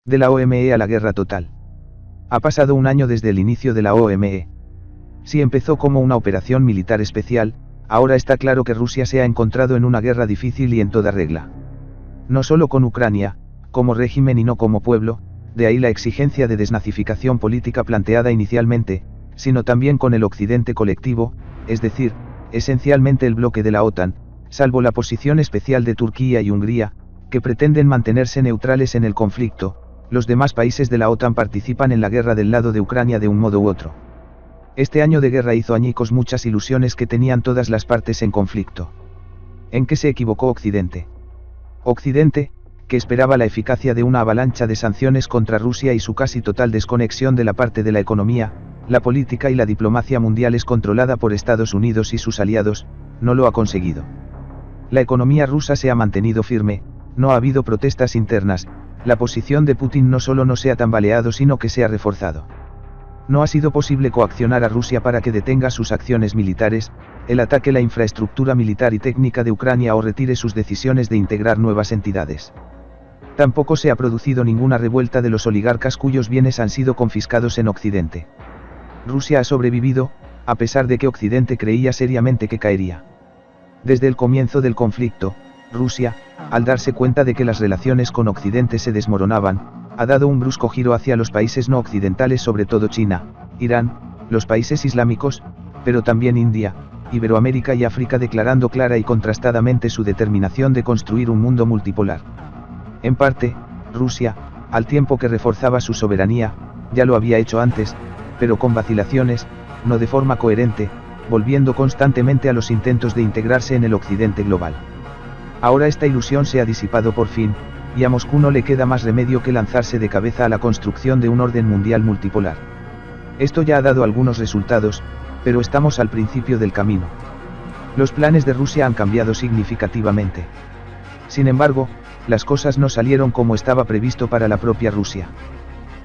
De la OME a la guerra total. Ha pasado un año desde el inicio de la OME. Si empezó como una operación militar especial, ahora está claro que Rusia se ha encontrado en una guerra difícil y en toda regla. No solo con Ucrania, como régimen y no como pueblo, de ahí la exigencia de desnazificación política planteada inicialmente, sino también con el Occidente colectivo, es decir, esencialmente el bloque de la OTAN, salvo la posición especial de Turquía y Hungría, que pretenden mantenerse neutrales en el conflicto. Los demás países de la OTAN participan en la guerra del lado de Ucrania de un modo u otro. Este año de guerra hizo añicos muchas ilusiones que tenían todas las partes en conflicto. ¿En qué se equivocó Occidente? Occidente, que esperaba la eficacia de una avalancha de sanciones contra Rusia y su casi total desconexión de la parte de la economía, la política y la diplomacia mundiales controlada por Estados Unidos y sus aliados, no lo ha conseguido. La economía rusa se ha mantenido firme, no ha habido protestas internas, la posición de Putin no solo no se ha tambaleado sino que se ha reforzado. No ha sido posible coaccionar a Rusia para que detenga sus acciones militares, el ataque a la infraestructura militar y técnica de Ucrania o retire sus decisiones de integrar nuevas entidades. Tampoco se ha producido ninguna revuelta de los oligarcas cuyos bienes han sido confiscados en Occidente. Rusia ha sobrevivido, a pesar de que Occidente creía seriamente que caería. Desde el comienzo del conflicto, Rusia, al darse cuenta de que las relaciones con Occidente se desmoronaban, ha dado un brusco giro hacia los países no occidentales, sobre todo China, Irán, los países islámicos, pero también India, Iberoamérica y África, declarando clara y contrastadamente su determinación de construir un mundo multipolar. En parte, Rusia, al tiempo que reforzaba su soberanía, ya lo había hecho antes, pero con vacilaciones, no de forma coherente, volviendo constantemente a los intentos de integrarse en el Occidente global. Ahora esta ilusión se ha disipado por fin, y a Moscú no le queda más remedio que lanzarse de cabeza a la construcción de un orden mundial multipolar. Esto ya ha dado algunos resultados, pero estamos al principio del camino. Los planes de Rusia han cambiado significativamente. Sin embargo, las cosas no salieron como estaba previsto para la propia Rusia.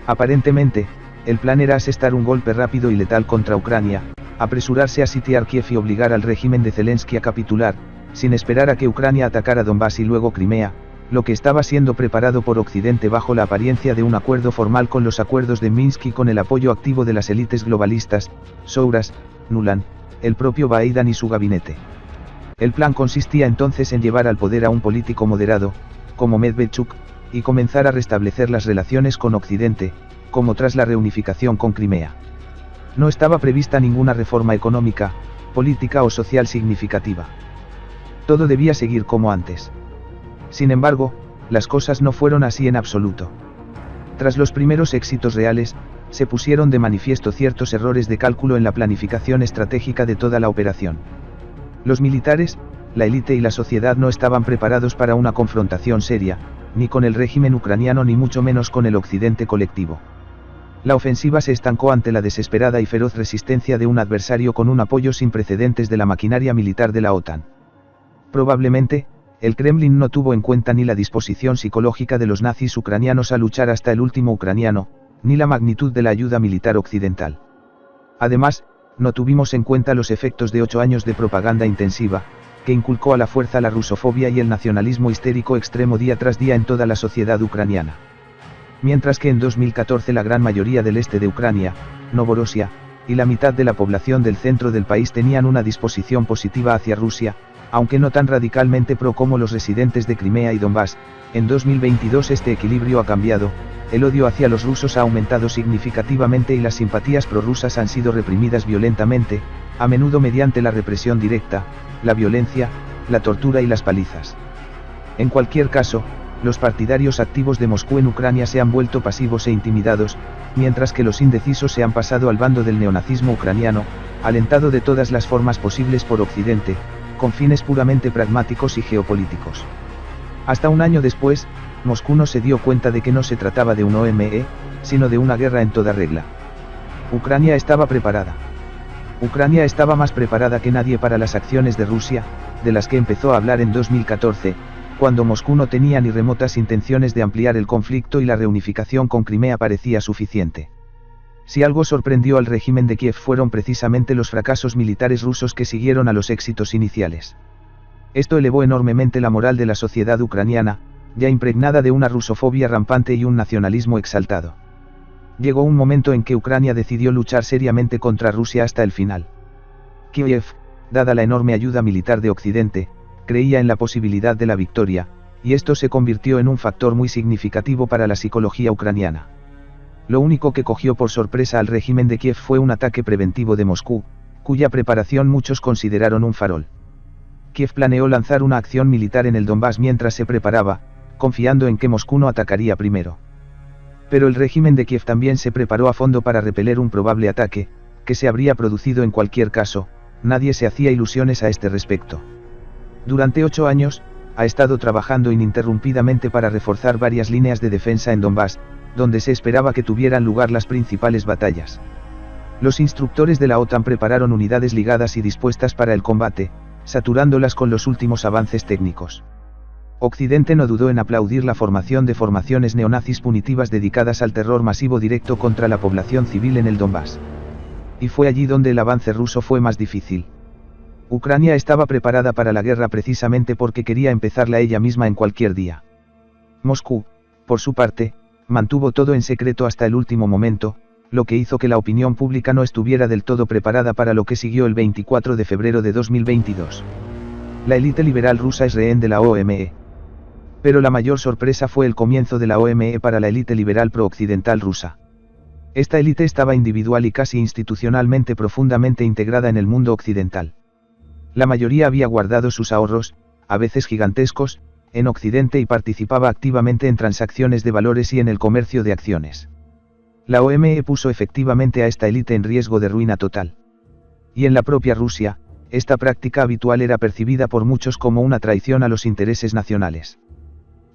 Aparentemente, el plan era asestar un golpe rápido y letal contra Ucrania, apresurarse a sitiar Kiev y obligar al régimen de Zelensky a capitular, sin esperar a que Ucrania atacara Donbass y luego Crimea, lo que estaba siendo preparado por Occidente bajo la apariencia de un acuerdo formal con los acuerdos de Minsk y con el apoyo activo de las élites globalistas, Soros, Nuland, el propio Biden y su gabinete. El plan consistía entonces en llevar al poder a un político moderado, como Medvedchuk, y comenzar a restablecer las relaciones con Occidente, como tras la reunificación con Crimea. No estaba prevista ninguna reforma económica, política o social significativa. Todo debía seguir como antes. Sin embargo, las cosas no fueron así en absoluto. Tras los primeros éxitos reales, se pusieron de manifiesto ciertos errores de cálculo en la planificación estratégica de toda la operación. Los militares, la élite y la sociedad no estaban preparados para una confrontación seria, ni con el régimen ucraniano ni mucho menos con el Occidente colectivo. La ofensiva se estancó ante la desesperada y feroz resistencia de un adversario con un apoyo sin precedentes de la maquinaria militar de la OTAN. Probablemente, el Kremlin no tuvo en cuenta ni la disposición psicológica de los nazis ucranianos a luchar hasta el último ucraniano, ni la magnitud de la ayuda militar occidental. Además, no tuvimos en cuenta los efectos de 8 años de propaganda intensiva, que inculcó a la fuerza la rusofobia y el nacionalismo histérico extremo día tras día en toda la sociedad ucraniana. Mientras que en 2014 la gran mayoría del este de Ucrania, Novorosia, y la mitad de la población del centro del país tenían una disposición positiva hacia Rusia, aunque no tan radicalmente pro como los residentes de Crimea y Donbass, en 2022 este equilibrio ha cambiado, el odio hacia los rusos ha aumentado significativamente y las simpatías prorrusas han sido reprimidas violentamente, a menudo mediante la represión directa, la violencia, la tortura y las palizas. En cualquier caso, los partidarios activos de Moscú en Ucrania se han vuelto pasivos e intimidados, mientras que los indecisos se han pasado al bando del neonazismo ucraniano, alentado de todas las formas posibles por Occidente, con fines puramente pragmáticos y geopolíticos. Hasta un año después, Moscú no se dio cuenta de que no se trataba de un OME, sino de una guerra en toda regla. Ucrania estaba preparada. Ucrania estaba más preparada que nadie para las acciones de Rusia, de las que empezó a hablar en 2014, cuando Moscú no tenía ni remotas intenciones de ampliar el conflicto y la reunificación con Crimea parecía suficiente. Si algo sorprendió al régimen de Kiev fueron precisamente los fracasos militares rusos que siguieron a los éxitos iniciales. Esto elevó enormemente la moral de la sociedad ucraniana, ya impregnada de una rusofobia rampante y un nacionalismo exaltado. Llegó un momento en que Ucrania decidió luchar seriamente contra Rusia hasta el final. Kiev, dada la enorme ayuda militar de Occidente, creía en la posibilidad de la victoria, y esto se convirtió en un factor muy significativo para la psicología ucraniana. Lo único que cogió por sorpresa al régimen de Kiev fue un ataque preventivo de Moscú, cuya preparación muchos consideraron un farol. Kiev planeó lanzar una acción militar en el Donbass mientras se preparaba, confiando en que Moscú no atacaría primero. Pero el régimen de Kiev también se preparó a fondo para repeler un probable ataque, que se habría producido en cualquier caso. Nadie se hacía ilusiones a este respecto. Durante 8 años, ha estado trabajando ininterrumpidamente para reforzar varias líneas de defensa en Donbass, donde se esperaba que tuvieran lugar las principales batallas. Los instructores de la OTAN prepararon unidades ligadas y dispuestas para el combate, saturándolas con los últimos avances técnicos. Occidente no dudó en aplaudir la formación de formaciones neonazis punitivas dedicadas al terror masivo directo contra la población civil en el Donbass. Y fue allí donde el avance ruso fue más difícil. Ucrania estaba preparada para la guerra precisamente porque quería empezarla ella misma en cualquier día. Moscú, por su parte, mantuvo todo en secreto hasta el último momento, lo que hizo que la opinión pública no estuviera del todo preparada para lo que siguió el 24 de febrero de 2022. La élite liberal rusa es rehén de la OME. Pero la mayor sorpresa fue el comienzo de la OME para la élite liberal pro-occidental rusa. Esta élite estaba individual y casi institucionalmente profundamente integrada en el mundo occidental. La mayoría había guardado sus ahorros, a veces gigantescos, en Occidente y participaba activamente en transacciones de valores y en el comercio de acciones. La OME puso efectivamente a esta élite en riesgo de ruina total. Y en la propia Rusia, esta práctica habitual era percibida por muchos como una traición a los intereses nacionales.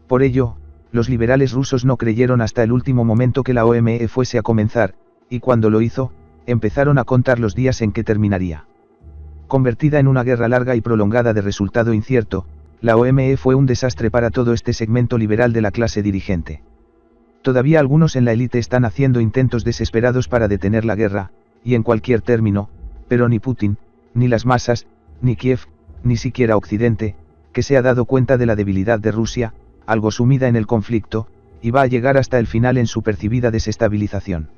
Por ello, los liberales rusos no creyeron hasta el último momento que la OME fuese a comenzar, y cuando lo hizo, empezaron a contar los días en que terminaría. Convertida en una guerra larga y prolongada de resultado incierto, la OME fue un desastre para todo este segmento liberal de la clase dirigente. Todavía algunos en la élite están haciendo intentos desesperados para detener la guerra, y en cualquier término, pero ni Putin, ni las masas, ni Kiev, ni siquiera Occidente, que se ha dado cuenta de la debilidad de Rusia, algo sumida en el conflicto, y va a llegar hasta el final en su percibida desestabilización.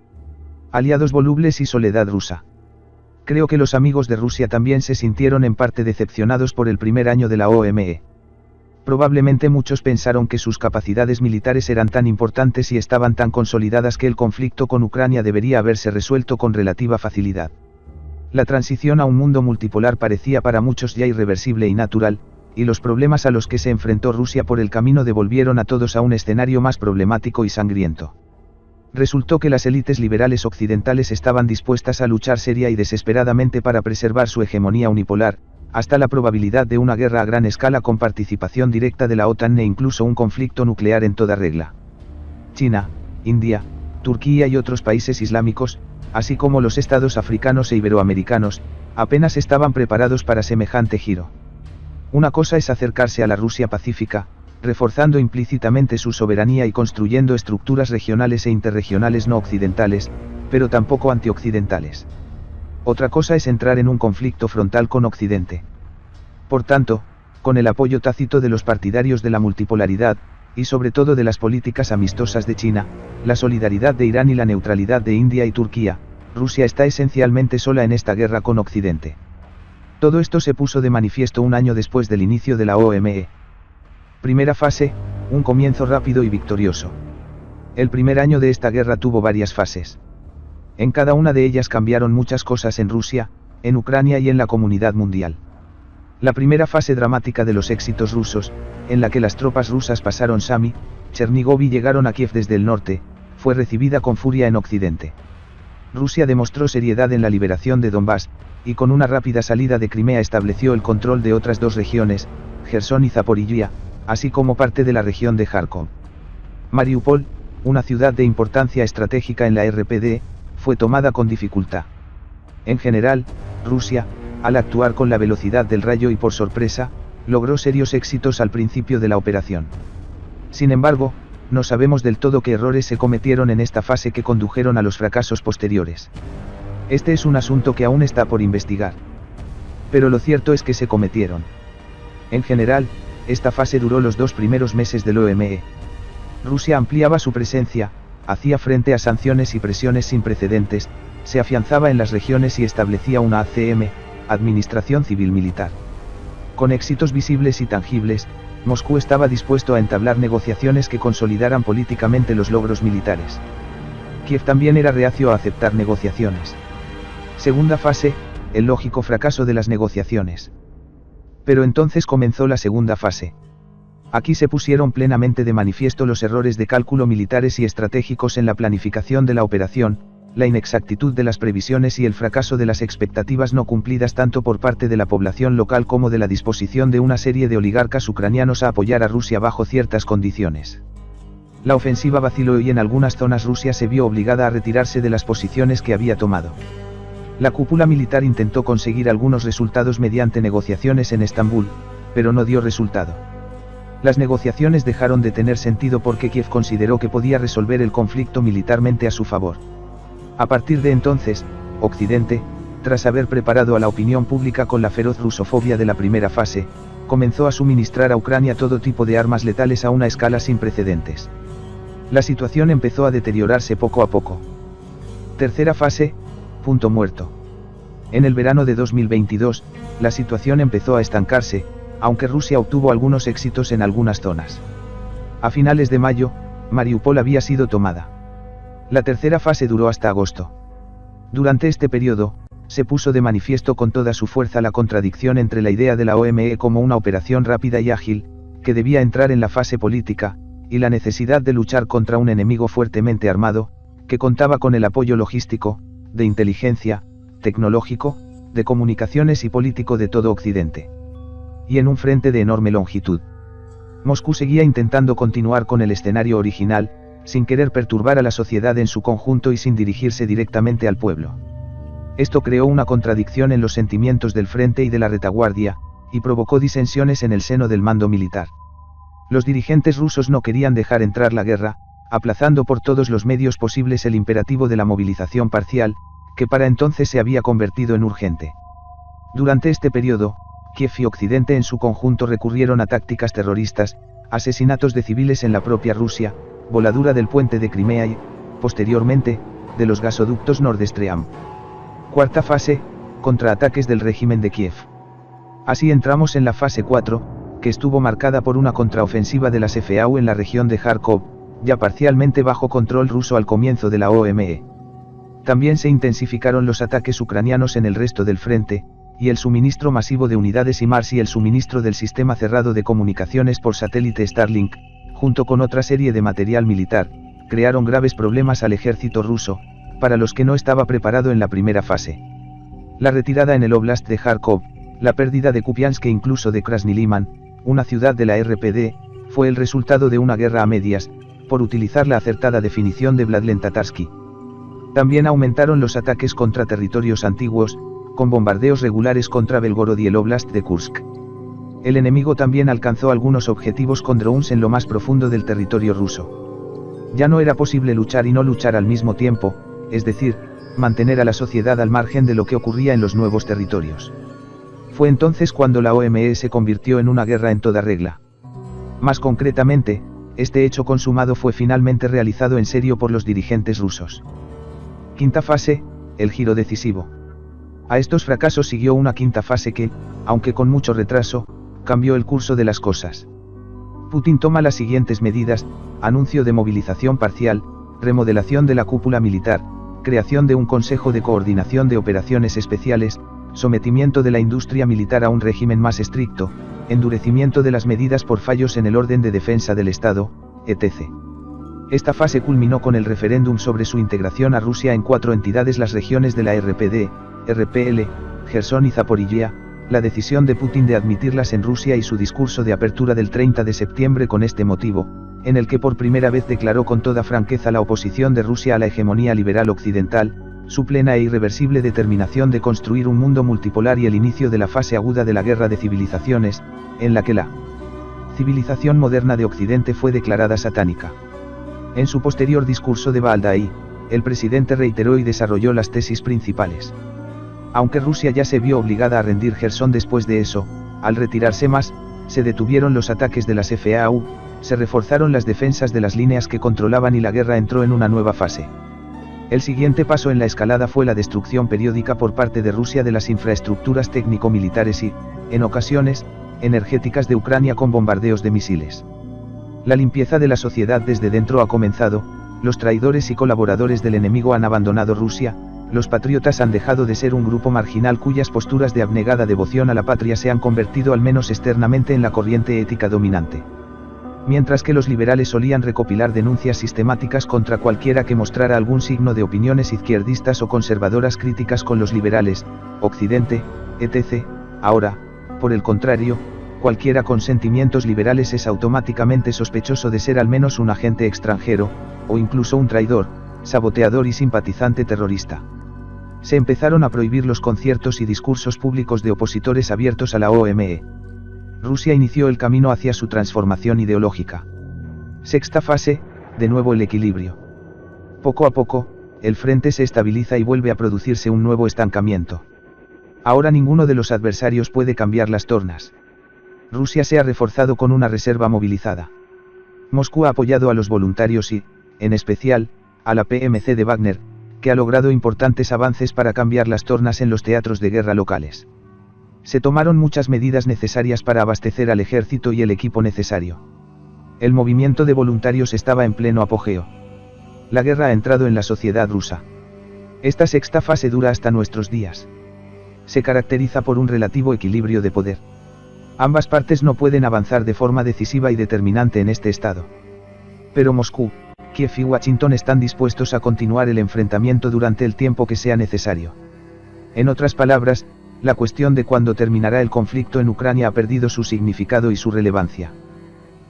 Aliados volubles y soledad rusa. Creo que los amigos de Rusia también se sintieron en parte decepcionados por el primer año de la OME. Probablemente muchos pensaron que sus capacidades militares eran tan importantes y estaban tan consolidadas que el conflicto con Ucrania debería haberse resuelto con relativa facilidad. La transición a un mundo multipolar parecía para muchos ya irreversible y natural, y los problemas a los que se enfrentó Rusia por el camino devolvieron a todos a un escenario más problemático y sangriento. Resultó que las élites liberales occidentales estaban dispuestas a luchar seria y desesperadamente para preservar su hegemonía unipolar, hasta la probabilidad de una guerra a gran escala con participación directa de la OTAN e incluso un conflicto nuclear en toda regla. China, India, Turquía y otros países islámicos, así como los estados africanos e iberoamericanos, apenas estaban preparados para semejante giro. Una cosa es acercarse a la Rusia pacífica, reforzando implícitamente su soberanía y construyendo estructuras regionales e interregionales no occidentales, pero tampoco antioccidentales. Otra cosa es entrar en un conflicto frontal con Occidente. Por tanto, con el apoyo tácito de los partidarios de la multipolaridad, y sobre todo de las políticas amistosas de China, la solidaridad de Irán y la neutralidad de India y Turquía, Rusia está esencialmente sola en esta guerra con Occidente. Todo esto se puso de manifiesto un año después del inicio de la OME. Primera fase, un comienzo rápido y victorioso. El primer año de esta guerra tuvo varias fases. En cada una de ellas cambiaron muchas cosas en Rusia, en Ucrania y en la comunidad mundial. La primera fase dramática de los éxitos rusos, en la que las tropas rusas pasaron Sami, Chernigov y llegaron a Kiev desde el norte, fue recibida con furia en Occidente. Rusia demostró seriedad en la liberación de Donbass, y con una rápida salida de Crimea estableció el control de otras dos regiones, Jersón y Zaporiyia, así como parte de la región de Kharkov. Mariupol, una ciudad de importancia estratégica en la RPD, fue tomada con dificultad. En general, Rusia, al actuar con la velocidad del rayo y por sorpresa, logró serios éxitos al principio de la operación. Sin embargo, no sabemos del todo qué errores se cometieron en esta fase que condujeron a los fracasos posteriores. Este es un asunto que aún está por investigar. Pero lo cierto es que se cometieron. En general, esta fase duró los 2 primeros meses del OME. Rusia ampliaba su presencia, hacía frente a sanciones y presiones sin precedentes, se afianzaba en las regiones y establecía una ACM, Administración Civil Militar. Con éxitos visibles y tangibles, Moscú estaba dispuesto a entablar negociaciones que consolidaran políticamente los logros militares. Kiev también era reacio a aceptar negociaciones. Segunda fase, el lógico fracaso de las negociaciones. Pero entonces comenzó la segunda fase. Aquí se pusieron plenamente de manifiesto los errores de cálculo militares y estratégicos en la planificación de la operación, la inexactitud de las previsiones y el fracaso de las expectativas no cumplidas tanto por parte de la población local como de la disposición de una serie de oligarcas ucranianos a apoyar a Rusia bajo ciertas condiciones. La ofensiva vaciló y en algunas zonas Rusia se vio obligada a retirarse de las posiciones que había tomado. La cúpula militar intentó conseguir algunos resultados mediante negociaciones en Estambul, pero no dio resultado. Las negociaciones dejaron de tener sentido porque Kiev consideró que podía resolver el conflicto militarmente a su favor. A partir de entonces, Occidente, tras haber preparado a la opinión pública con la feroz rusofobia de la primera fase, comenzó a suministrar a Ucrania todo tipo de armas letales a una escala sin precedentes. La situación empezó a deteriorarse poco a poco. Tercera fase, punto muerto. En el verano de 2022, la situación empezó a estancarse, aunque Rusia obtuvo algunos éxitos en algunas zonas. A finales de mayo, Mariupol había sido tomada. La tercera fase duró hasta agosto. Durante este periodo, se puso de manifiesto con toda su fuerza la contradicción entre la idea de la OME como una operación rápida y ágil, que debía entrar en la fase política, y la necesidad de luchar contra un enemigo fuertemente armado, que contaba con el apoyo logístico, de inteligencia, tecnológico, de comunicaciones y político de todo Occidente. Y en un frente de enorme longitud. Moscú seguía intentando continuar con el escenario original, sin querer perturbar a la sociedad en su conjunto y sin dirigirse directamente al pueblo. Esto creó una contradicción en los sentimientos del frente y de la retaguardia, y provocó disensiones en el seno del mando militar. Los dirigentes rusos no querían dejar entrar la guerra, aplazando por todos los medios posibles el imperativo de la movilización parcial, que para entonces se había convertido en urgente. Durante este periodo, Kiev y Occidente en su conjunto recurrieron a tácticas terroristas, asesinatos de civiles en la propia Rusia, voladura del puente de Crimea y, posteriormente, de los gasoductos Nord Stream. Cuarta fase, contraataques del régimen de Kiev. Así entramos en la fase 4, que estuvo marcada por una contraofensiva de las FAU en la región de Kharkov, ya parcialmente bajo control ruso al comienzo de la OME. También se intensificaron los ataques ucranianos en el resto del frente, y el suministro masivo de unidades HIMARS y el suministro del sistema cerrado de comunicaciones por satélite Starlink, junto con otra serie de material militar, crearon graves problemas al ejército ruso, para los que no estaba preparado en la primera fase. La retirada en el Oblast de Kharkov, la pérdida de Kupiansk e incluso de Krasny Liman, una ciudad de la RPD, fue el resultado de una guerra a medias, por utilizar la acertada definición de Vladlen Tatarsky. También aumentaron los ataques contra territorios antiguos, con bombardeos regulares contra Belgorod y el Oblast de Kursk. El enemigo también alcanzó algunos objetivos con drones en lo más profundo del territorio ruso. Ya no era posible luchar y no luchar al mismo tiempo, es decir, mantener a la sociedad al margen de lo que ocurría en los nuevos territorios. Fue entonces cuando la OME se convirtió en una guerra en toda regla. Más concretamente, este hecho consumado fue finalmente realizado en serio por los dirigentes rusos. Quinta fase, el giro decisivo. A estos fracasos siguió una quinta fase que, aunque con mucho retraso, cambió el curso de las cosas. Putin toma las siguientes medidas: anuncio de movilización parcial, remodelación de la cúpula militar, creación de un Consejo de Coordinación de Operaciones Especiales, sometimiento de la industria militar a un régimen más estricto, endurecimiento de las medidas por fallos en el orden de defensa del Estado, etc. Esta fase culminó con el referéndum sobre su integración a Rusia en 4 entidades: las regiones de la RPD, RPL, Gerson y Zaporilla, la decisión de Putin de admitirlas en Rusia y su discurso de apertura del 30 de septiembre con este motivo, en el que por primera vez declaró con toda franqueza la oposición de Rusia a la hegemonía liberal occidental, su plena e irreversible determinación de construir un mundo multipolar y el inicio de la fase aguda de la guerra de civilizaciones, en la que la civilización moderna de Occidente fue declarada satánica. En su posterior discurso de Valdai, el presidente reiteró y desarrolló las tesis principales. Aunque Rusia ya se vio obligada a rendir Gerson después de eso, al retirarse más, se detuvieron los ataques de las FAU, se reforzaron las defensas de las líneas que controlaban y la guerra entró en una nueva fase. El siguiente paso en la escalada fue la destrucción periódica por parte de Rusia de las infraestructuras técnico-militares y, en ocasiones, energéticas de Ucrania con bombardeos de misiles. La limpieza de la sociedad desde dentro ha comenzado, los traidores y colaboradores del enemigo han abandonado Rusia, los patriotas han dejado de ser un grupo marginal cuyas posturas de abnegada devoción a la patria se han convertido al menos externamente en la corriente ética dominante. Mientras que los liberales solían recopilar denuncias sistemáticas contra cualquiera que mostrara algún signo de opiniones izquierdistas o conservadoras críticas con los liberales, Occidente, etc., ahora, por el contrario, cualquiera con sentimientos liberales es automáticamente sospechoso de ser al menos un agente extranjero, o incluso un traidor, saboteador y simpatizante terrorista. Se empezaron a prohibir los conciertos y discursos públicos de opositores abiertos a la OME. Rusia inició el camino hacia su transformación ideológica. Sexta fase, de nuevo el equilibrio. Poco a poco, el frente se estabiliza y vuelve a producirse un nuevo estancamiento. Ahora ninguno de los adversarios puede cambiar las tornas. Rusia se ha reforzado con una reserva movilizada. Moscú ha apoyado a los voluntarios y, en especial, a la PMC de Wagner, que ha logrado importantes avances para cambiar las tornas en los teatros de guerra locales. Se tomaron muchas medidas necesarias para abastecer al ejército y el equipo necesario. El movimiento de voluntarios estaba en pleno apogeo. La guerra ha entrado en la sociedad rusa. Esta sexta fase dura hasta nuestros días. Se caracteriza por un relativo equilibrio de poder. Ambas partes no pueden avanzar de forma decisiva y determinante en este estado. Pero Moscú, Kiev y Washington están dispuestos a continuar el enfrentamiento durante el tiempo que sea necesario. En otras palabras, la cuestión de cuándo terminará el conflicto en Ucrania ha perdido su significado y su relevancia.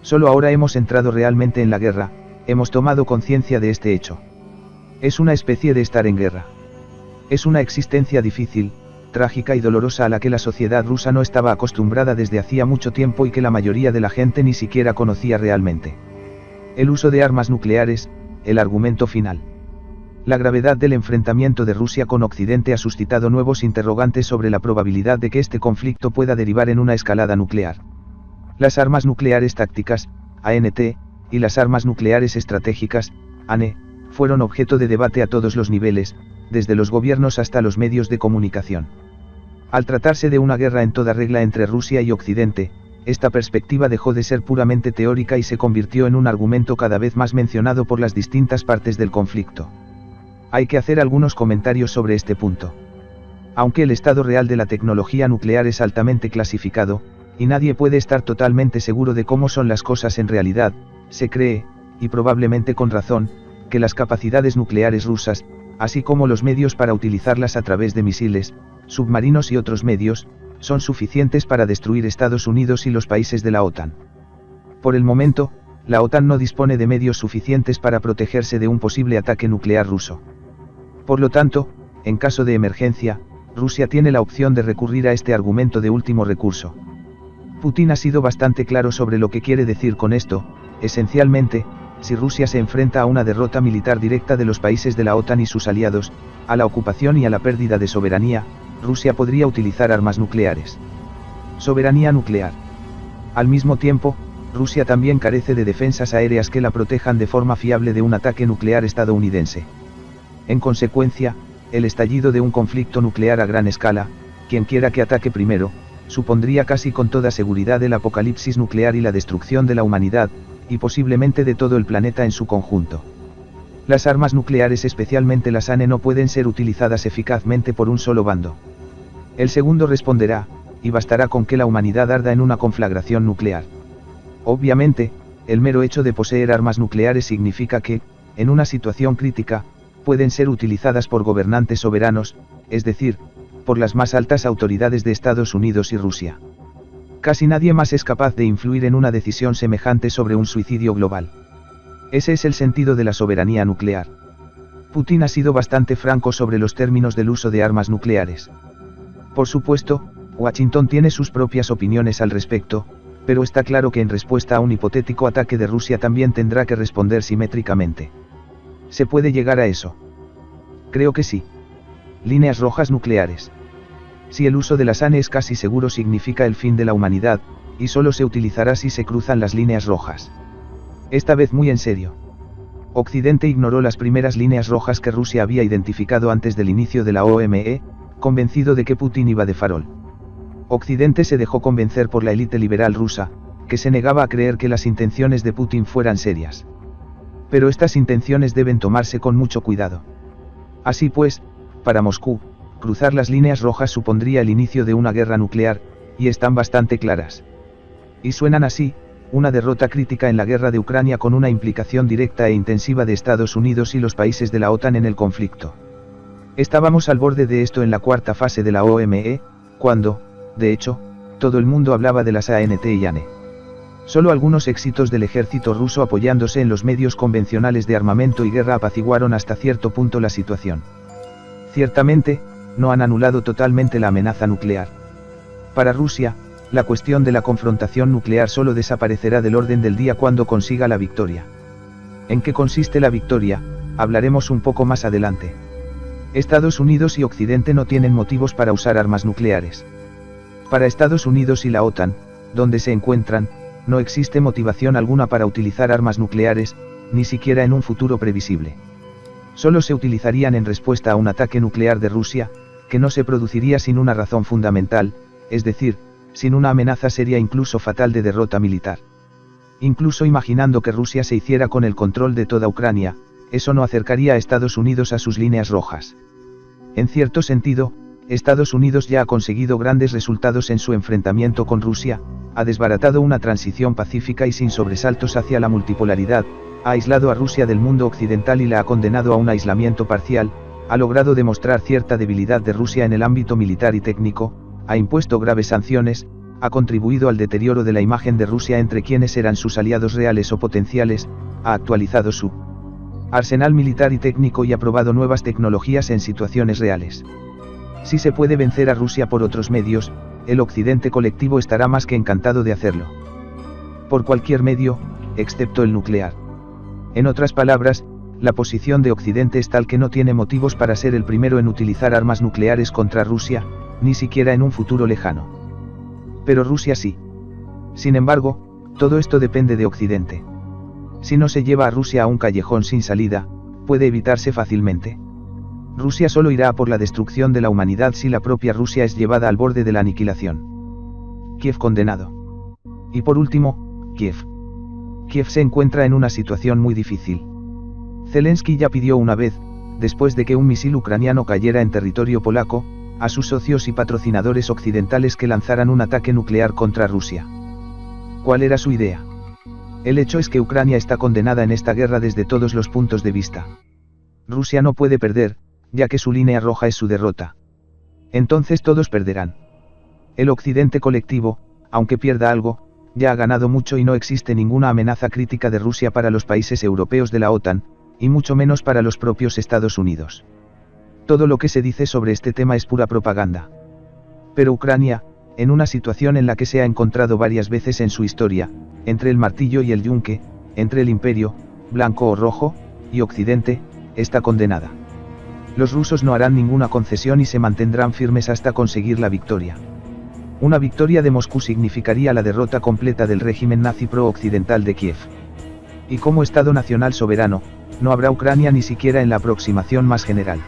Solo ahora hemos entrado realmente en la guerra, hemos tomado conciencia de este hecho. Es una especie de estar en guerra. Es una existencia difícil, trágica y dolorosa a la que la sociedad rusa no estaba acostumbrada desde hacía mucho tiempo y que la mayoría de la gente ni siquiera conocía realmente. El uso de armas nucleares, el argumento final. La gravedad del enfrentamiento de Rusia con Occidente ha suscitado nuevos interrogantes sobre la probabilidad de que este conflicto pueda derivar en una escalada nuclear. Las armas nucleares tácticas, ANT, y las armas nucleares estratégicas, ANE, fueron objeto de debate a todos los niveles, desde los gobiernos hasta los medios de comunicación. Al tratarse de una guerra en toda regla entre Rusia y Occidente, esta perspectiva dejó de ser puramente teórica y se convirtió en un argumento cada vez más mencionado por las distintas partes del conflicto. Hay que hacer algunos comentarios sobre este punto. Aunque el estado real de la tecnología nuclear es altamente clasificado, y nadie puede estar totalmente seguro de cómo son las cosas en realidad, se cree, y probablemente con razón, que las capacidades nucleares rusas, así como los medios para utilizarlas a través de misiles, submarinos y otros medios, son suficientes para destruir Estados Unidos y los países de la OTAN. Por el momento, la OTAN no dispone de medios suficientes para protegerse de un posible ataque nuclear ruso. Por lo tanto, en caso de emergencia, Rusia tiene la opción de recurrir a este argumento de último recurso. Putin ha sido bastante claro sobre lo que quiere decir con esto. Esencialmente, si Rusia se enfrenta a una derrota militar directa de los países de la OTAN y sus aliados, a la ocupación y a la pérdida de soberanía, Rusia podría utilizar armas nucleares. Soberanía nuclear. Al mismo tiempo, Rusia también carece de defensas aéreas que la protejan de forma fiable de un ataque nuclear estadounidense. En consecuencia, el estallido de un conflicto nuclear a gran escala, quien quiera que ataque primero, supondría casi con toda seguridad el apocalipsis nuclear y la destrucción de la humanidad, y posiblemente de todo el planeta en su conjunto. Las armas nucleares, especialmente las ANE, no pueden ser utilizadas eficazmente por un solo bando. El segundo responderá, y bastará con que la humanidad arda en una conflagración nuclear. Obviamente, el mero hecho de poseer armas nucleares significa que, en una situación crítica, pueden ser utilizadas por gobernantes soberanos, es decir, por las más altas autoridades de Estados Unidos y Rusia. Casi nadie más es capaz de influir en una decisión semejante sobre un suicidio global. Ese es el sentido de la soberanía nuclear. Putin ha sido bastante franco sobre los términos del uso de armas nucleares. Por supuesto, Washington tiene sus propias opiniones al respecto, pero está claro que en respuesta a un hipotético ataque de Rusia también tendrá que responder simétricamente. ¿Se puede llegar a eso? Creo que sí. Líneas rojas nucleares. Si el uso de las ANE es casi seguro significa el fin de la humanidad, y solo se utilizará si se cruzan las líneas rojas. Esta vez muy en serio. Occidente ignoró las primeras líneas rojas que Rusia había identificado antes del inicio de la OME, convencido de que Putin iba de farol. Occidente se dejó convencer por la élite liberal rusa, que se negaba a creer que las intenciones de Putin fueran serias. Pero estas intenciones deben tomarse con mucho cuidado. Así pues, para Moscú, cruzar las líneas rojas supondría el inicio de una guerra nuclear, y están bastante claras. Y suenan así: una derrota crítica en la guerra de Ucrania con una implicación directa e intensiva de Estados Unidos y los países de la OTAN en el conflicto. Estábamos al borde de esto en la cuarta fase de la OME, cuando, de hecho, todo el mundo hablaba de las ANT y ANE. Solo algunos éxitos del ejército ruso apoyándose en los medios convencionales de armamento y guerra apaciguaron hasta cierto punto la situación. Ciertamente, no han anulado totalmente la amenaza nuclear. Para Rusia, la cuestión de la confrontación nuclear solo desaparecerá del orden del día cuando consiga la victoria. ¿En qué consiste la victoria? Hablaremos un poco más adelante. Estados Unidos y Occidente no tienen motivos para usar armas nucleares. Para Estados Unidos y la OTAN, donde se encuentran, no existe motivación alguna para utilizar armas nucleares, ni siquiera en un futuro previsible. Solo se utilizarían en respuesta a un ataque nuclear de Rusia, que no se produciría sin una razón fundamental, es decir, sin una amenaza seria incluso fatal de derrota militar. Incluso imaginando que Rusia se hiciera con el control de toda Ucrania, eso no acercaría a Estados Unidos a sus líneas rojas. En cierto sentido, Estados Unidos ya ha conseguido grandes resultados en su enfrentamiento con Rusia, ha desbaratado una transición pacífica y sin sobresaltos hacia la multipolaridad, ha aislado a Rusia del mundo occidental y la ha condenado a un aislamiento parcial, ha logrado demostrar cierta debilidad de Rusia en el ámbito militar y técnico, ha impuesto graves sanciones, ha contribuido al deterioro de la imagen de Rusia entre quienes eran sus aliados reales o potenciales, ha actualizado su arsenal militar y técnico y ha probado nuevas tecnologías en situaciones reales. Si se puede vencer a Rusia por otros medios, el Occidente colectivo estará más que encantado de hacerlo. Por cualquier medio, excepto el nuclear. En otras palabras, la posición de Occidente es tal que no tiene motivos para ser el primero en utilizar armas nucleares contra Rusia, ni siquiera en un futuro lejano. Pero Rusia sí. Sin embargo, todo esto depende de Occidente. Si no se lleva a Rusia a un callejón sin salida, puede evitarse fácilmente. Rusia solo irá por la destrucción de la humanidad si la propia Rusia es llevada al borde de la aniquilación. Kiev condenado. Y por último, Kiev. Kiev se encuentra en una situación muy difícil. Zelensky ya pidió una vez, después de que un misil ucraniano cayera en territorio polaco, a sus socios y patrocinadores occidentales que lanzaran un ataque nuclear contra Rusia. ¿Cuál era su idea? El hecho es que Ucrania está condenada en esta guerra desde todos los puntos de vista. Rusia no puede perder, ya que su línea roja es su derrota. Entonces todos perderán. El Occidente colectivo, aunque pierda algo, ya ha ganado mucho y no existe ninguna amenaza crítica de Rusia para los países europeos de la OTAN, y mucho menos para los propios Estados Unidos. Todo lo que se dice sobre este tema es pura propaganda. Pero Ucrania, en una situación en la que se ha encontrado varias veces en su historia, entre el martillo y el yunque, entre el imperio, blanco o rojo, y Occidente, está condenada. Los rusos no harán ninguna concesión y se mantendrán firmes hasta conseguir la victoria. Una victoria de Moscú significaría la derrota completa del régimen nazi pro-occidental de Kiev. Y como Estado nacional soberano, no habrá Ucrania ni siquiera en la aproximación más general.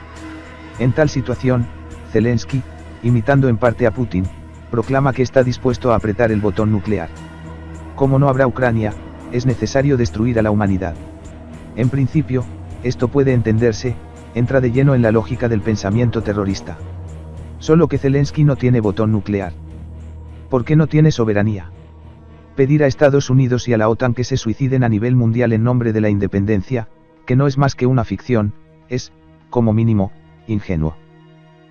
En tal situación, Zelensky, imitando en parte a Putin, proclama que está dispuesto a apretar el botón nuclear. Como no habrá Ucrania, es necesario destruir a la humanidad. En principio, esto puede entenderse, entra de lleno en la lógica del pensamiento terrorista. Solo que Zelensky no tiene botón nuclear. ¿Por qué no tiene soberanía? Pedir a Estados Unidos y a la OTAN que se suiciden a nivel mundial en nombre de la independencia, que no es más que una ficción, es, como mínimo, ingenuo.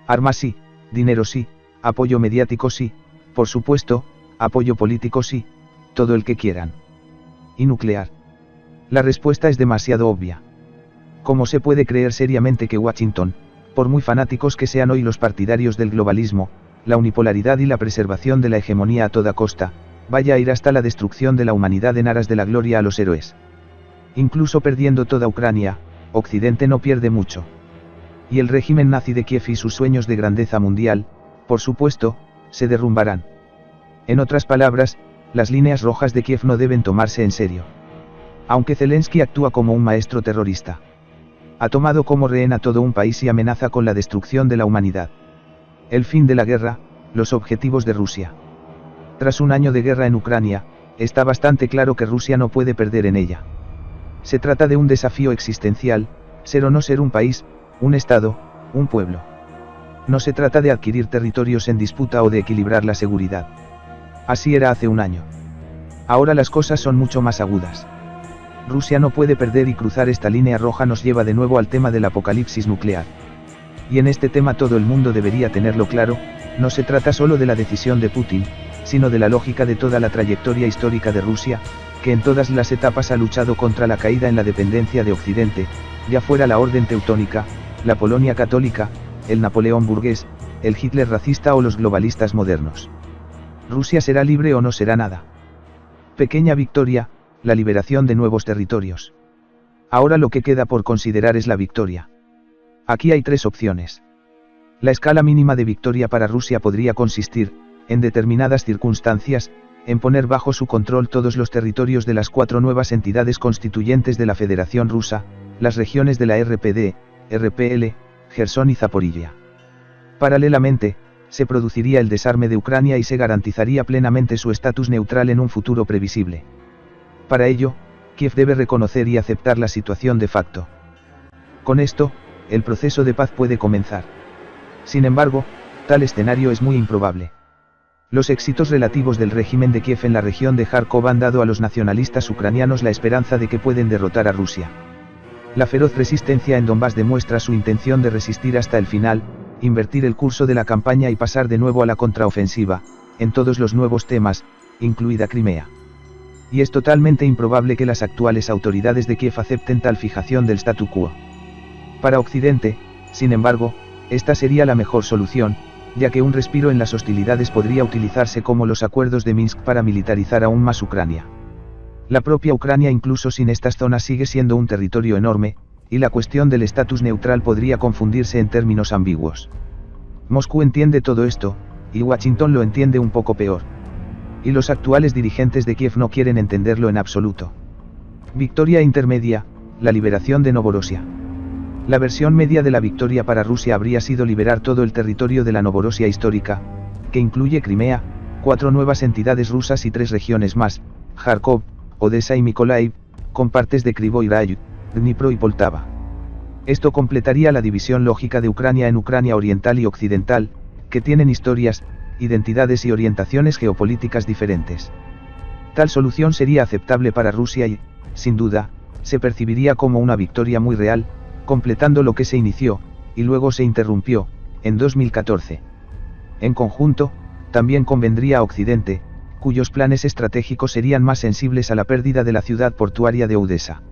Armas sí, dinero sí, apoyo mediático sí, por supuesto, apoyo político sí, todo el que quieran. ¿Y nuclear? La respuesta es demasiado obvia. ¿Cómo se puede creer seriamente que Washington, por muy fanáticos que sean hoy los partidarios del globalismo, la unipolaridad y la preservación de la hegemonía a toda costa, vaya a ir hasta la destrucción de la humanidad en aras de la gloria a los héroes? Incluso perdiendo toda Ucrania, Occidente no pierde mucho. Y el régimen nazi de Kiev y sus sueños de grandeza mundial, por supuesto, se derrumbarán. En otras palabras, las líneas rojas de Kiev no deben tomarse en serio. Aunque Zelensky actúa como un maestro terrorista. Ha tomado como rehén a todo un país y amenaza con la destrucción de la humanidad. El fin de la guerra, los objetivos de Rusia. Tras un año de guerra en Ucrania, está bastante claro que Rusia no puede perder en ella. Se trata de un desafío existencial, ser o no ser un país, un estado, un pueblo. No se trata de adquirir territorios en disputa o de equilibrar la seguridad. Así era hace un año. Ahora las cosas son mucho más agudas. Rusia no puede perder y cruzar esta línea roja nos lleva de nuevo al tema del apocalipsis nuclear. Y en este tema todo el mundo debería tenerlo claro, no se trata solo de la decisión de Putin, sino de la lógica de toda la trayectoria histórica de Rusia, que en todas las etapas ha luchado contra la caída en la dependencia de Occidente, ya fuera la orden teutónica, la Polonia católica, el Napoleón burgués, el Hitler racista o los globalistas modernos. Rusia será libre o no será nada. Pequeña victoria, la liberación de nuevos territorios. Ahora lo que queda por considerar es la victoria. Aquí hay tres opciones. La escala mínima de victoria para Rusia podría consistir, en determinadas circunstancias, en poner bajo su control todos los territorios de las 4 nuevas entidades constituyentes de la Federación Rusa, las regiones de la RPD, RPL, Jersón y Zaporilla. Paralelamente, se produciría el desarme de Ucrania y se garantizaría plenamente su estatus neutral en un futuro previsible. Para ello, Kiev debe reconocer y aceptar la situación de facto. Con esto, el proceso de paz puede comenzar. Sin embargo, tal escenario es muy improbable. Los éxitos relativos del régimen de Kiev en la región de Kharkov han dado a los nacionalistas ucranianos la esperanza de que pueden derrotar a Rusia. La feroz resistencia en Donbass demuestra su intención de resistir hasta el final, invertir el curso de la campaña y pasar de nuevo a la contraofensiva, en todos los nuevos temas, incluida Crimea. Y es totalmente improbable que las actuales autoridades de Kiev acepten tal fijación del statu quo. Para Occidente, sin embargo, esta sería la mejor solución, ya que un respiro en las hostilidades podría utilizarse como los acuerdos de Minsk para militarizar aún más Ucrania. La propia Ucrania incluso sin estas zonas sigue siendo un territorio enorme, y la cuestión del estatus neutral podría confundirse en términos ambiguos. Moscú entiende todo esto, y Washington lo entiende un poco peor. Y los actuales dirigentes de Kiev no quieren entenderlo en absoluto. Victoria intermedia, la liberación de Novorosia. La versión media de la victoria para Rusia habría sido liberar todo el territorio de la Novorosia histórica, que incluye Crimea, 4 nuevas entidades rusas y 3 regiones más, Kharkov, Odessa y Mykolaiv, con partes de Kryvyi Rih, Dnipro y Poltava. Esto completaría la división lógica de Ucrania en Ucrania oriental y occidental, que tienen historias, identidades y orientaciones geopolíticas diferentes. Tal solución sería aceptable para Rusia y, sin duda, se percibiría como una victoria muy real, completando lo que se inició, y luego se interrumpió, en 2014. En conjunto, también convendría a Occidente, cuyos planes estratégicos serían más sensibles a la pérdida de la ciudad portuaria de Odessa.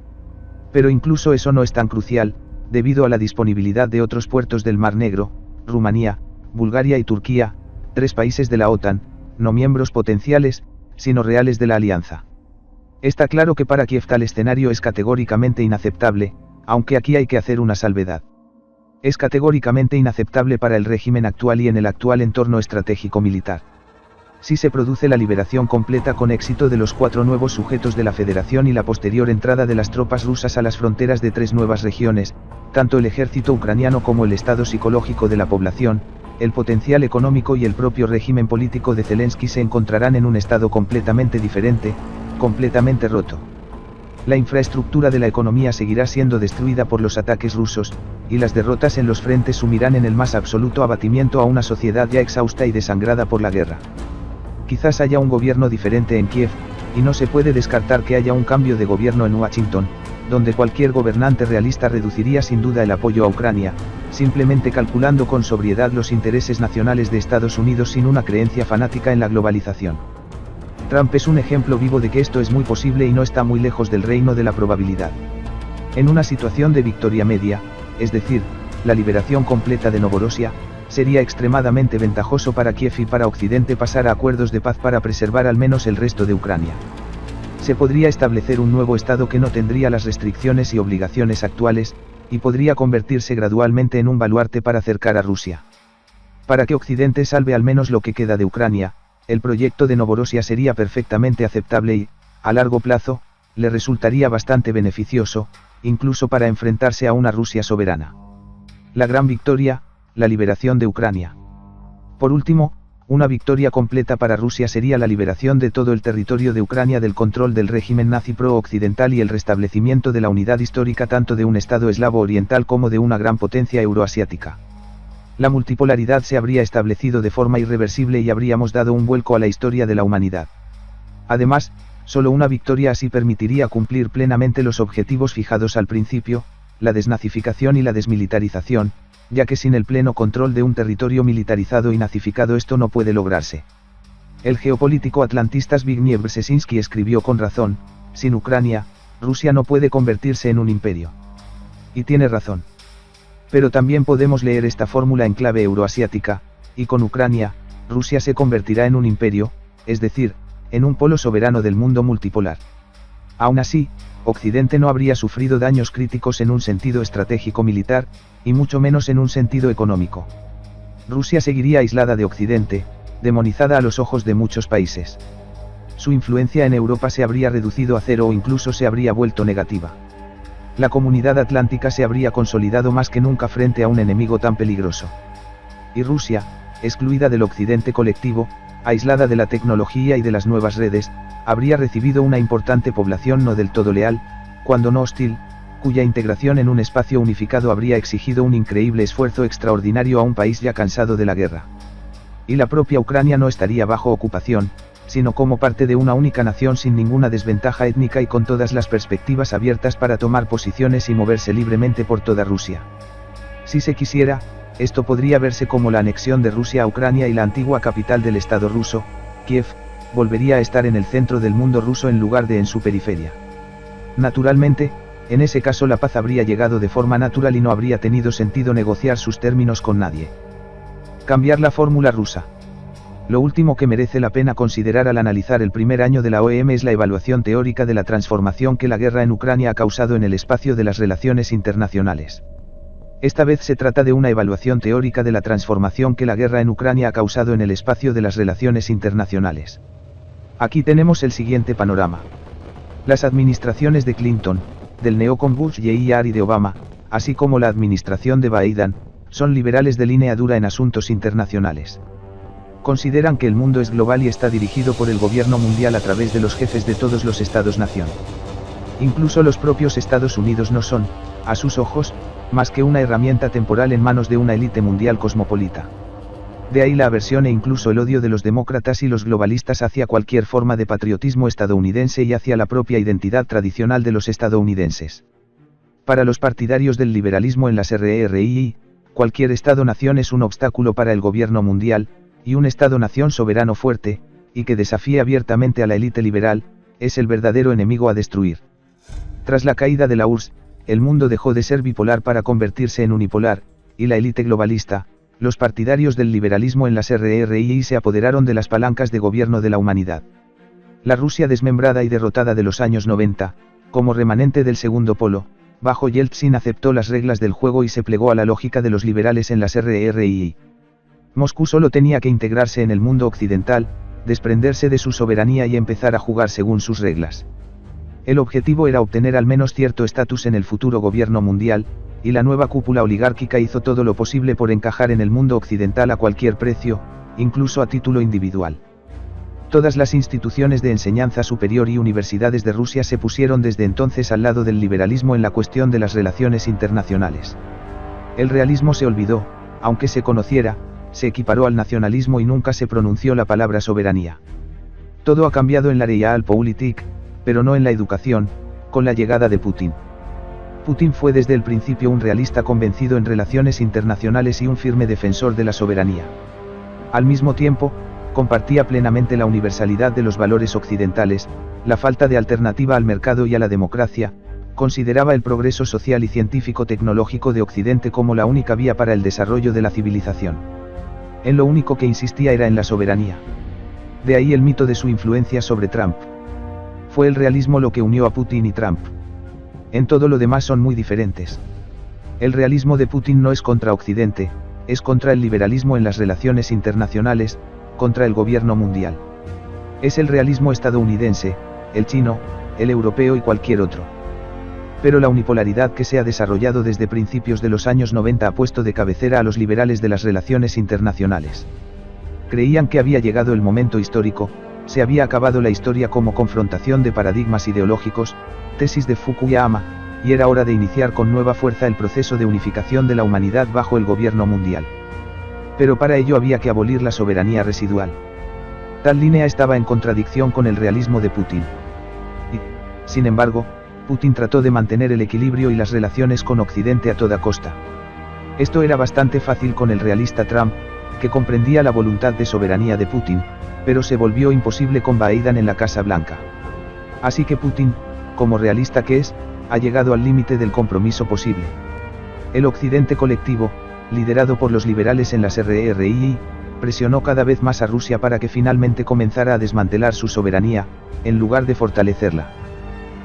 Pero incluso eso no es tan crucial, debido a la disponibilidad de otros puertos del Mar Negro, Rumanía, Bulgaria y Turquía, 3 países de la OTAN, no miembros potenciales, sino reales de la alianza. Está claro que para Kiev tal escenario es categóricamente inaceptable, aunque aquí hay que hacer una salvedad. Es categóricamente inaceptable para el régimen actual y en el actual entorno estratégico militar. Si se produce la liberación completa con éxito de los 4 nuevos sujetos de la Federación y la posterior entrada de las tropas rusas a las fronteras de 3 nuevas regiones, tanto el ejército ucraniano como el estado psicológico de la población, el potencial económico y el propio régimen político de Zelensky se encontrarán en un estado completamente diferente, completamente roto. La infraestructura de la economía seguirá siendo destruida por los ataques rusos, y las derrotas en los frentes sumirán en el más absoluto abatimiento a una sociedad ya exhausta y desangrada por la guerra. Quizás haya un gobierno diferente en Kiev, y no se puede descartar que haya un cambio de gobierno en Washington, donde cualquier gobernante realista reduciría sin duda el apoyo a Ucrania, simplemente calculando con sobriedad los intereses nacionales de Estados Unidos sin una creencia fanática en la globalización. Trump es un ejemplo vivo de que esto es muy posible y no está muy lejos del reino de la probabilidad. En una situación de victoria media, es decir, la liberación completa de Novorosia, sería extremadamente ventajoso para Kiev y para Occidente pasar a acuerdos de paz para preservar al menos el resto de Ucrania. Se podría establecer un nuevo Estado que no tendría las restricciones y obligaciones actuales, y podría convertirse gradualmente en un baluarte para acercar a Rusia. Para que Occidente salve al menos lo que queda de Ucrania, el proyecto de Novorosia sería perfectamente aceptable y, a largo plazo, le resultaría bastante beneficioso, incluso para enfrentarse a una Rusia soberana. La gran victoria, la liberación de Ucrania. Por último, una victoria completa para Rusia sería la liberación de todo el territorio de Ucrania del control del régimen nazi pro-occidental y el restablecimiento de la unidad histórica tanto de un Estado eslavo oriental como de una gran potencia euroasiática. La multipolaridad se habría establecido de forma irreversible y habríamos dado un vuelco a la historia de la humanidad. Además, solo una victoria así permitiría cumplir plenamente los objetivos fijados al principio, la desnazificación y la desmilitarización, ya que sin el pleno control de un territorio militarizado y nazificado esto no puede lograrse. El geopolítico atlantista Zbigniew Brzezinski escribió con razón, sin Ucrania, Rusia no puede convertirse en un imperio. Y tiene razón. Pero también podemos leer esta fórmula en clave euroasiática, y con Ucrania, Rusia se convertirá en un imperio, es decir, en un polo soberano del mundo multipolar. Aún así, Occidente no habría sufrido daños críticos en un sentido estratégico militar, y mucho menos en un sentido económico. Rusia seguiría aislada de Occidente, demonizada a los ojos de muchos países. Su influencia en Europa se habría reducido a cero o incluso se habría vuelto negativa. La comunidad atlántica se habría consolidado más que nunca frente a un enemigo tan peligroso. Y Rusia, excluida del Occidente colectivo, aislada de la tecnología y de las nuevas redes, habría recibido una importante población no del todo leal, cuando no hostil, cuya integración en un espacio unificado habría exigido un increíble esfuerzo extraordinario a un país ya cansado de la guerra. Y la propia Ucrania no estaría bajo ocupación, sino como parte de una única nación sin ninguna desventaja étnica y con todas las perspectivas abiertas para tomar posiciones y moverse libremente por toda Rusia. Si se quisiera, esto podría verse como la anexión de Rusia a Ucrania y la antigua capital del Estado ruso, Kiev, volvería a estar en el centro del mundo ruso en lugar de en su periferia. Naturalmente, en ese caso la paz habría llegado de forma natural y no habría tenido sentido negociar sus términos con nadie. Cambiar la fórmula rusa. Lo último que merece la pena considerar al analizar el primer año de la OEM es la evaluación teórica de la transformación que la guerra en Ucrania ha causado en el espacio de las relaciones internacionales. Esta vez se trata de una evaluación teórica de la transformación que la guerra en Ucrania ha causado en el espacio de las relaciones internacionales. Aquí tenemos el siguiente panorama. Las administraciones de Clinton, del neocon Bush Jr. y de Obama, así como la administración de Biden, son liberales de línea dura en asuntos internacionales. Consideran que el mundo es global y está dirigido por el gobierno mundial a través de los jefes de todos los estados-nación. Incluso los propios Estados Unidos no son, a sus ojos, más que una herramienta temporal en manos de una élite mundial cosmopolita. De ahí la aversión e incluso el odio de los demócratas y los globalistas hacia cualquier forma de patriotismo estadounidense y hacia la propia identidad tradicional de los estadounidenses. Para los partidarios del liberalismo en las RRI, cualquier Estado-nación es un obstáculo para el gobierno mundial, y un Estado-nación soberano fuerte, y que desafíe abiertamente a la élite liberal, es el verdadero enemigo a destruir. Tras la caída de la URSS, el mundo dejó de ser bipolar para convertirse en unipolar, y la élite globalista, los partidarios del liberalismo en las RRI se apoderaron de las palancas de gobierno de la humanidad. La Rusia desmembrada y derrotada de los años 90, como remanente del segundo polo, bajo Yeltsin aceptó las reglas del juego y se plegó a la lógica de los liberales en las RRI. Moscú solo tenía que integrarse en el mundo occidental, desprenderse de su soberanía y empezar a jugar según sus reglas. El objetivo era obtener al menos cierto estatus en el futuro gobierno mundial, y la nueva cúpula oligárquica hizo todo lo posible por encajar en el mundo occidental a cualquier precio, incluso a título individual. Todas las instituciones de enseñanza superior y universidades de Rusia se pusieron desde entonces al lado del liberalismo en la cuestión de las relaciones internacionales. El realismo se olvidó, aunque se conociera, se equiparó al nacionalismo y nunca se pronunció la palabra soberanía. Todo ha cambiado en la Realpolitik, pero no en la educación, con la llegada de Putin. Putin fue desde el principio un realista convencido en relaciones internacionales y un firme defensor de la soberanía. Al mismo tiempo, compartía plenamente la universalidad de los valores occidentales, la falta de alternativa al mercado y a la democracia, consideraba el progreso social y científico-tecnológico de Occidente como la única vía para el desarrollo de la civilización. En lo único que insistía era en la soberanía. De ahí el mito de su influencia sobre Trump. Fue el realismo lo que unió a Putin y Trump. En todo lo demás son muy diferentes. El realismo de Putin no es contra Occidente, es contra el liberalismo en las relaciones internacionales, contra el gobierno mundial. Es el realismo estadounidense, el chino, el europeo y cualquier otro. Pero la unipolaridad que se ha desarrollado desde principios de los años 90 ha puesto de cabecera a los liberales de las relaciones internacionales. Creían que había llegado el momento histórico, se había acabado la historia como confrontación de paradigmas ideológicos, tesis de Fukuyama, y era hora de iniciar con nueva fuerza el proceso de unificación de la humanidad bajo el gobierno mundial. Pero para ello había que abolir la soberanía residual. Tal línea estaba en contradicción con el realismo de Putin. Y, sin embargo, Putin trató de mantener el equilibrio y las relaciones con Occidente a toda costa. Esto era bastante fácil con el realista Trump, que comprendía la voluntad de soberanía de Putin, pero se volvió imposible con Biden en la Casa Blanca. Así que Putin, como realista que es, ha llegado al límite del compromiso posible. El Occidente colectivo, liderado por los liberales en las RRI, presionó cada vez más a Rusia para que finalmente comenzara a desmantelar su soberanía, en lugar de fortalecerla.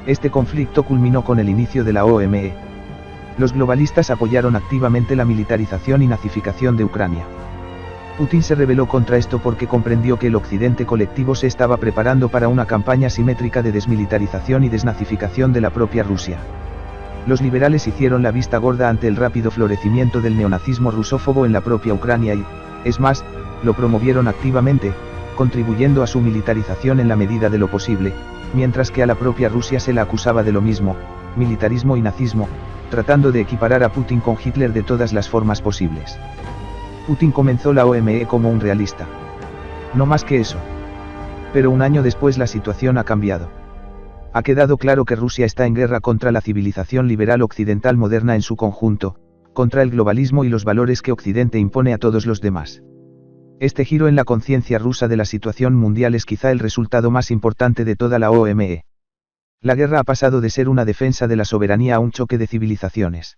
Este conflicto culminó con el inicio de la OME. Los globalistas apoyaron activamente la militarización y nazificación de Ucrania. Putin se rebeló contra esto porque comprendió que el Occidente colectivo se estaba preparando para una campaña simétrica de desmilitarización y desnazificación de la propia Rusia. Los liberales hicieron la vista gorda ante el rápido florecimiento del neonazismo rusófobo en la propia Ucrania y, es más, lo promovieron activamente, contribuyendo a su militarización en la medida de lo posible, mientras que a la propia Rusia se la acusaba de lo mismo, militarismo y nazismo, tratando de equiparar a Putin con Hitler de todas las formas posibles. Putin comenzó la OME como un realista. No más que eso. Pero un año después la situación ha cambiado. Ha quedado claro que Rusia está en guerra contra la civilización liberal occidental moderna en su conjunto, contra el globalismo y los valores que Occidente impone a todos los demás. Este giro en la conciencia rusa de la situación mundial es quizá el resultado más importante de toda la OME. La guerra ha pasado de ser una defensa de la soberanía a un choque de civilizaciones.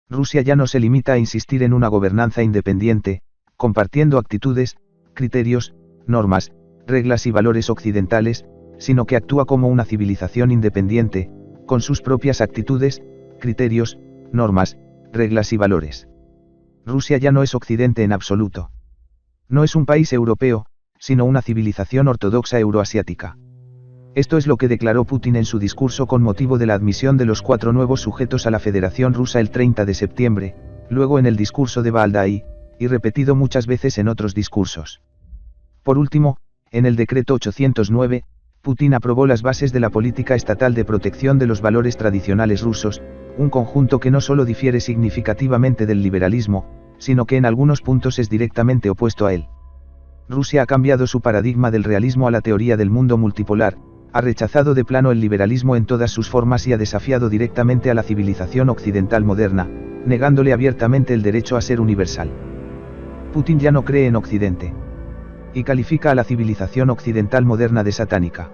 Rusia ya no se limita a insistir en una gobernanza independiente, compartiendo actitudes, criterios, normas, reglas y valores occidentales, sino que actúa como una civilización independiente, con sus propias actitudes, criterios, normas, reglas y valores. Rusia ya no es Occidente en absoluto. No es un país europeo, sino una civilización ortodoxa euroasiática. Esto es lo que declaró Putin en su discurso con motivo de la admisión de los 4 nuevos sujetos a la Federación Rusa el 30 de septiembre, luego en el discurso de Valdai, y repetido muchas veces en otros discursos. Por último, en el decreto 809, Putin aprobó las bases de la política estatal de protección de los valores tradicionales rusos, un conjunto que no solo difiere significativamente del liberalismo, sino que en algunos puntos es directamente opuesto a él. Rusia ha cambiado su paradigma del realismo a la teoría del mundo multipolar, ha rechazado de plano el liberalismo en todas sus formas y ha desafiado directamente a la civilización occidental moderna, negándole abiertamente el derecho a ser universal. Putin ya no cree en Occidente. Y califica a la civilización occidental moderna de satánica.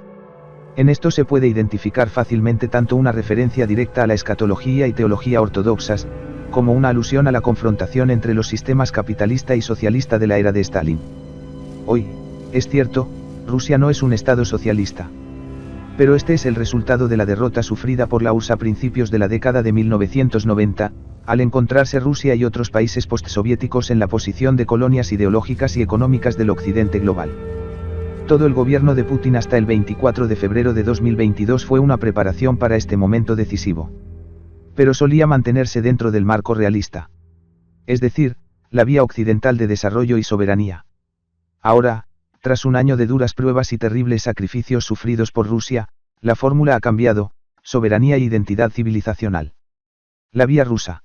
En esto se puede identificar fácilmente tanto una referencia directa a la escatología y teología ortodoxas, como una alusión a la confrontación entre los sistemas capitalista y socialista de la era de Stalin. Hoy, es cierto, Rusia no es un estado socialista. Pero este es el resultado de la derrota sufrida por la URSS a principios de la década de 1990, al encontrarse Rusia y otros países postsoviéticos en la posición de colonias ideológicas y económicas del occidente global. Todo el gobierno de Putin hasta el 24 de febrero de 2022 fue una preparación para este momento decisivo. Pero solía mantenerse dentro del marco realista. Es decir, la vía occidental de desarrollo y soberanía. Ahora, tras un año de duras pruebas y terribles sacrificios sufridos por Rusia, la fórmula ha cambiado, soberanía e identidad civilizacional. La vía rusa.